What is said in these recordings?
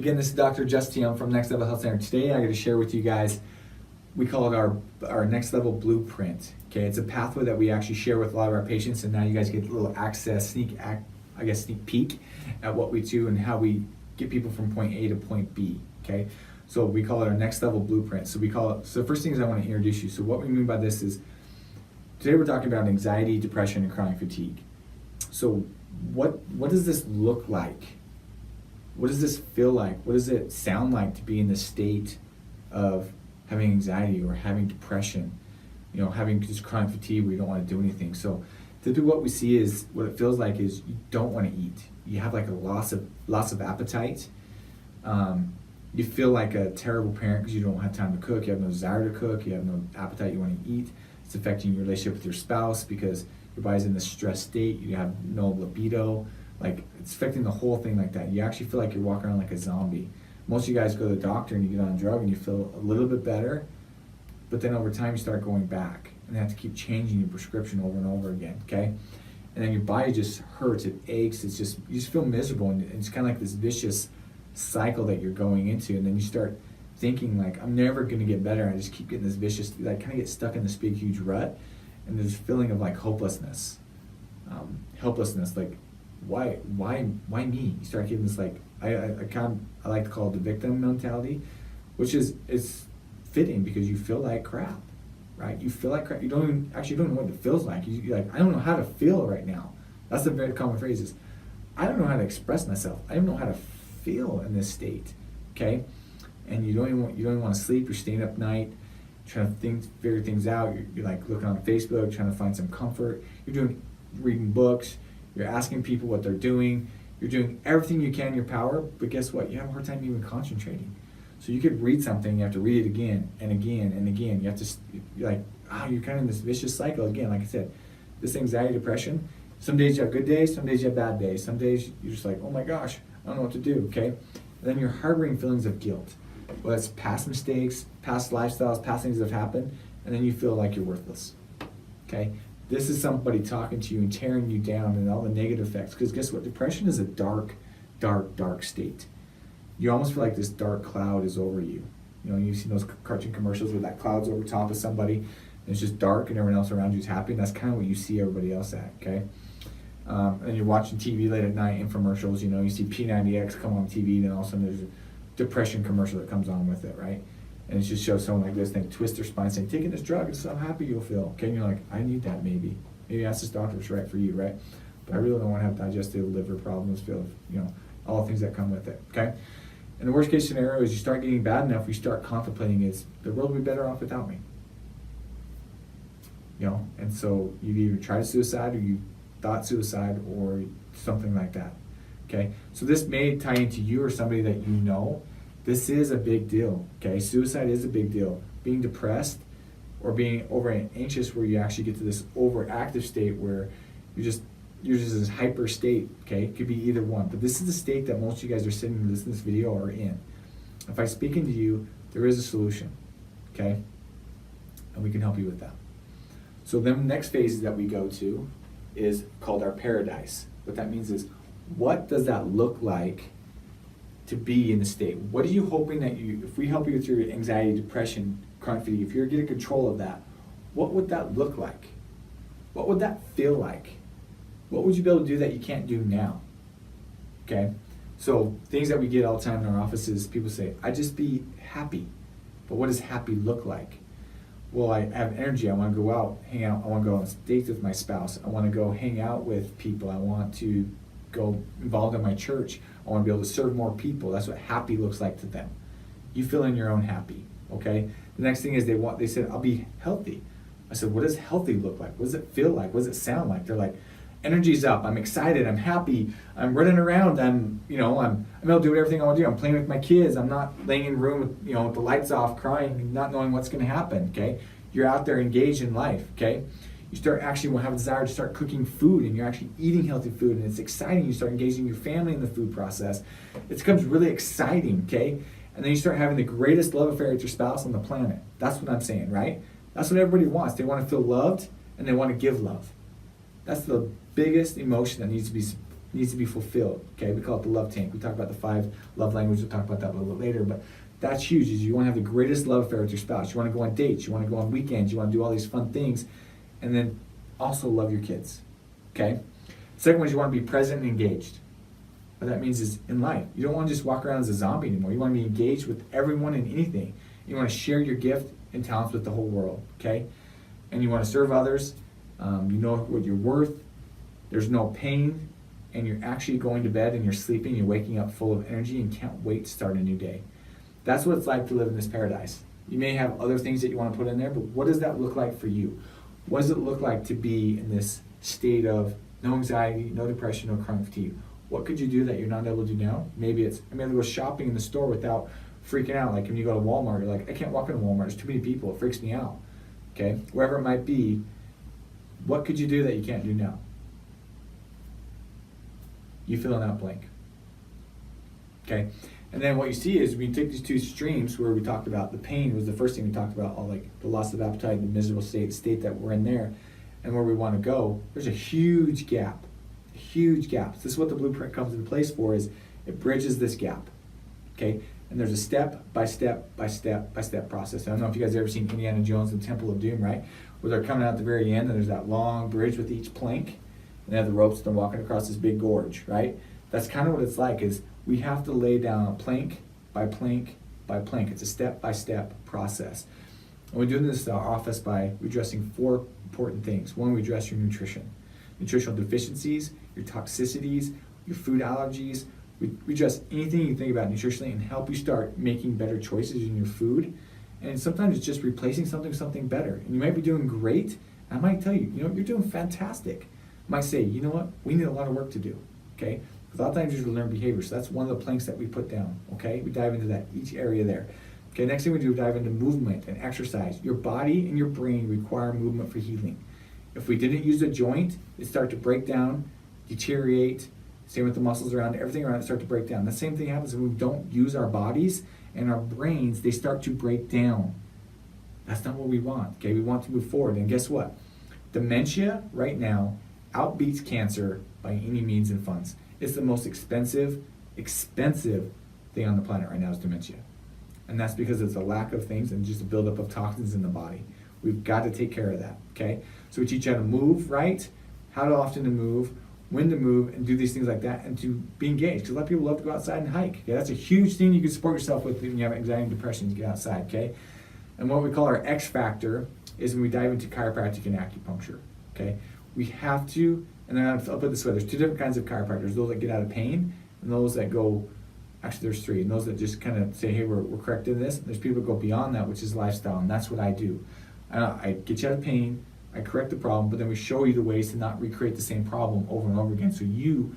Again, this is Dr. Justin. I'm from Next Level Health Center. Today I got to share with you guys, we call it our Next Level Blueprint. Okay, it's a pathway that we actually share with a lot of our patients, and now you guys get a little access, sneak peek at what we do and how we get people from point A to point B. Okay, so we call it our Next Level Blueprint. So the first thing is I want to introduce you. So what we mean by this is, today we're talking about anxiety, depression, and chronic fatigue. So what does this look like? What does this feel like? What does it sound like to be in the state of having anxiety or having depression? You know, having just chronic fatigue where you don't want to do anything. So typically what we see is, what it feels like is you don't want to eat. You have like a loss of appetite. You feel like a terrible parent because you don't have time to cook. You have no desire to cook. You have no appetite. You want to eat. It's affecting your relationship with your spouse because your body's in this stress state. You have no libido. Like, it's affecting the whole thing like that. You actually feel like you're walking around like a zombie. Most of you guys go to the doctor and you get on a drug and you feel a little bit better, but then over time you start going back and they have to keep changing your prescription over and over again, okay? And then your body just hurts, it aches, you just feel miserable, and it's kind of like this vicious cycle that you're going into, and then you start thinking like, I'm never gonna get better. I just keep getting this vicious, like, kind of get stuck in this big huge rut, and there's a feeling of like hopelessness, like, why me? You start getting this, like, I like to call it the victim mentality, which is fitting because you feel like crap, right? You feel like crap. You don't even know what it feels like. You're like, I don't know how to feel right now. That's the very common phrase is, I don't know how to express myself. I don't know how to feel in this state, okay? And you don't even want to sleep. You're staying up night, trying to figure things out. You're like looking on Facebook, trying to find some comfort. You're reading books. You're asking people what they're doing. You're doing everything you can in your power, but guess what? You have a hard time even concentrating. So you could read something, you have to read it again and again and again. You have to, you're like, you're kind of in this vicious cycle again. Like I said, this anxiety, depression, some days you have good days, some days you have bad days. Some days you're just like, oh my gosh, I don't know what to do, okay? And then you're harboring feelings of guilt. Well, it's past mistakes, past lifestyles, past things that have happened, and then you feel like you're worthless, okay? This is somebody talking to you and tearing you down and all the negative effects. Because guess what? Depression is a dark, dark, dark state. You almost feel like this dark cloud is over you. You know, you've seen those cartoon commercials where that cloud's over top of somebody and it's just dark and everyone else around you is happy. And that's kind of what you see everybody else at, okay? And you're watching TV late at night, infomercials, you know, you see P90X come on TV, and all of a sudden there's a depression commercial that comes on with it, right? And it just shows someone like this, they twist their spine saying, taking this drug is so happy you'll feel. Okay, and you're like, I need that maybe. Maybe that's this doctor's right for you, right? But I really don't want to have digestive liver problems, feel, you know, all the things that come with it, okay? And the worst case scenario is you start getting bad enough, you start contemplating is, the world would be better off without me. You know, and so you've either tried suicide or you thought suicide or something like that, okay? So this may tie into you or somebody that you know. This is a big deal, okay? Suicide is a big deal. Being depressed or being over anxious where you actually get to this overactive state where you're just in this hyper state, okay? It could be either one. But this is the state that most of you guys are sitting and listening to this video are in. If I'm speaking to you, there is a solution, okay? And we can help you with that. So then the next phase that we go to is called our paradise. What that means is, what does that look like to be in the state? What are you hoping that if we help you with your anxiety, depression, chronic fatigue, if you're getting control of that, what would that look like? What would that feel like? What would you be able to do that you can't do now? Okay? So things that we get all the time in our offices, people say, I just be happy. But what does happy look like? Well, I have energy. I want to go out, hang out. I want to go on dates with my spouse. I want to go hang out with people. I want to go involved in my church. I want to be able to serve more people. That's what happy looks like to them. You fill in your own happy, okay? The next thing is they said, I'll be healthy. I said, what does healthy look like? What does it feel like? What does it sound like? They're like, energy's up. I'm excited. I'm happy. I'm running around. I'm able to do everything I want to do. I'm playing with my kids. I'm not laying in a room with the lights off, crying, and not knowing what's going to happen, okay? You're out there engaged in life, okay? You start actually will have a desire to start cooking food, and you're actually eating healthy food, and it's exciting. You start engaging your family in the food process. It becomes really exciting, okay? And then you start having the greatest love affair with your spouse on the planet. That's what I'm saying, right? That's what everybody wants. They want to feel loved, and they want to give love. That's the biggest emotion that needs to be needs to be fulfilled. Okay, we call it the love tank. We talk about the 5 love languages. We'll talk about that a little bit later, but that's huge. Is you want to have the greatest love affair with your spouse. You want to go on dates. You want to go on weekends. You want to do all these fun things, and then also love your kids. Okay. Second one is you want to be present and engaged. What that means is in life, you don't want to just walk around as a zombie anymore. You want to be engaged with everyone and anything. You want to share your gift and talents with the whole world. Okay, and you want to serve others. You know what you're worth. There's no pain, and you're actually going to bed and you're sleeping. You're waking up full of energy and can't wait to start a new day. That's what it's like to live in this paradise. You may have other things that you want to put in there, but what does that look like for you? What does it look like to be in this state of no anxiety, no depression, no chronic fatigue? What could you do that you're not able to do now? Maybe it's, I'm able to go shopping in the store without freaking out. Like when you go to Walmart, you're like, I can't walk into Walmart. There's too many people. It freaks me out. Okay? Wherever it might be, what could you do that you can't do now? You fill in that blank. Okay? And then what you see is when you take these 2 streams where we talked about the pain was the first thing we talked about, all like the loss of appetite, the miserable state that we're in there, and where we want to go, there's a huge gap. Huge gaps. This is what the blueprint comes into place for, is it bridges this gap. Okay? And there's a step by step by step by step process. I don't know if you guys have ever seen Indiana Jones and the Temple of Doom, right? Where they're coming out at the very end and there's that long bridge with each plank and they have the ropes and they're walking across this big gorge, right? That's kind of what it's like, is we have to lay down plank by plank by plank. It's a step by step process. And we're doing this in our office by addressing 4 important things. 1, we address your nutrition. Nutritional deficiencies, your toxicities, your food allergies. We address anything you think about nutritionally and help you start making better choices in your food. And sometimes it's just replacing something better. And you might be doing great. I might tell you, you're doing fantastic. I might say, you know what, we need a lot of work to do. Okay? Because a lot of times you learn behavior. So that's one of the planks that we put down. Okay? We dive into that, each area there. Okay, next thing we do, dive into movement and exercise. Your body and your brain require movement for healing. If we didn't use a joint, it start to break down, deteriorate. Same with the muscles around it, everything around it start to break down. The same thing happens when we don't use our bodies and our brains, they start to break down. That's not what we want, okay? We want to move forward. And guess what? Dementia right now outbeats cancer by any means and funds. It's the most expensive thing on the planet right now is dementia. And that's because it's a lack of things and just a buildup of toxins in the body. We've got to take care of that, okay? So we teach you how to move right, how often to move, when to move, and do these things like that, and to be engaged. Because a lot of people love to go outside and hike. Okay? That's a huge thing you can support yourself with when you have anxiety and depression, to get outside, okay? And what we call our X factor is when we dive into chiropractic and acupuncture, okay? We have to, and then I'll put it this way, there's 2 different kinds of chiropractors, those that get out of pain, and those that go, actually there's 3, and those that just kind of say, hey, we're correcting this. There's people that go beyond that, which is lifestyle, and that's what I do. I get you out of pain, I correct the problem, but then we show you the ways to not recreate the same problem over and over again so you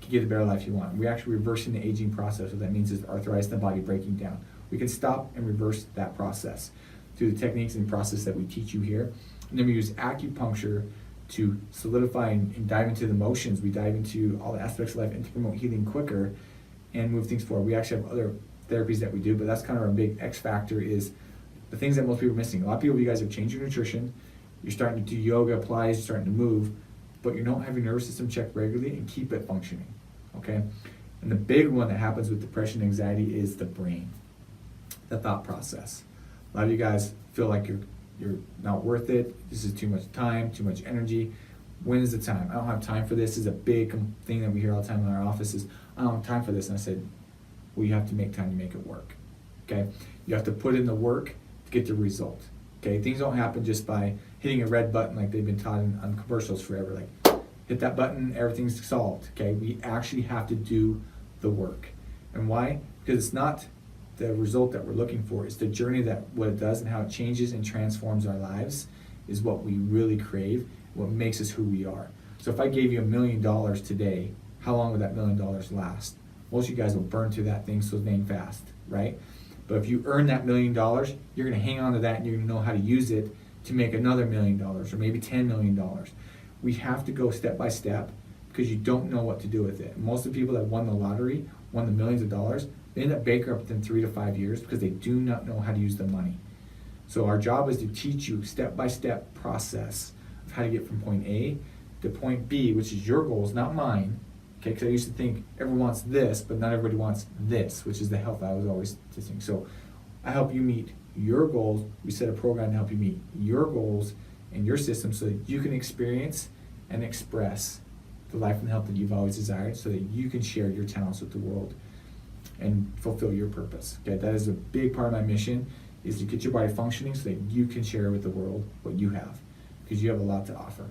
can get the better life you want. We're actually reversing the aging process. What that means is arthritis in the body breaking down. We can stop and reverse that process through the techniques and process that we teach you here. And then we use acupuncture to solidify and dive into the emotions. We dive into all the aspects of life and to promote healing quicker and move things forward. We actually have other therapies that we do, but that's kind of our big X factor, is the things that most people are missing. A lot of people, you guys have changed your nutrition, you're starting to do yoga, Pilates, you're starting to move, but you don't have your nervous system checked regularly and keep it functioning, okay? And the big one that happens with depression and anxiety is the brain, the thought process. A lot of you guys feel like you're not worth it, this is too much time, too much energy. When is the time? I don't have time for this. This is a big thing that we hear all the time in our offices. I don't have time for this. And I said, well, you have to make time to make it work, okay? You have to put in the work to get the result, okay? Things don't happen just by hitting a red button like they've been taught on commercials forever. Like, hit that button, everything's solved, okay? We actually have to do the work. And why? Because it's not the result that we're looking for. It's the journey, that what it does and how it changes and transforms our lives is what we really crave, what makes us who we are. So if I gave you $1 million today, how long would that $1 million last? Most of you guys will burn through that thing so dang fast, right? But if you earn that $1 million, you're gonna hang on to that and you're gonna know how to use it to make another $1 million or maybe $10 million. We have to go step by step because you don't know what to do with it. Most of the people that won the lottery, won the millions of dollars, they end up bankrupt within 3 to 5 years because they do not know how to use the money. So our job is to teach you step-by-step process of how to get from point A to point B, which is your goals, not mine, Okay, because I used to think everyone wants this, but not everybody wants this, which is the health I was always teaching. So I help you meet your goals. We set a program to help you meet your goals and your system so that you can experience and express the life and health that you've always desired, so that you can share your talents with the world and fulfill your purpose. Okay, that is a big part of my mission, is to get your body functioning so that you can share with the world what you have, because you have a lot to offer.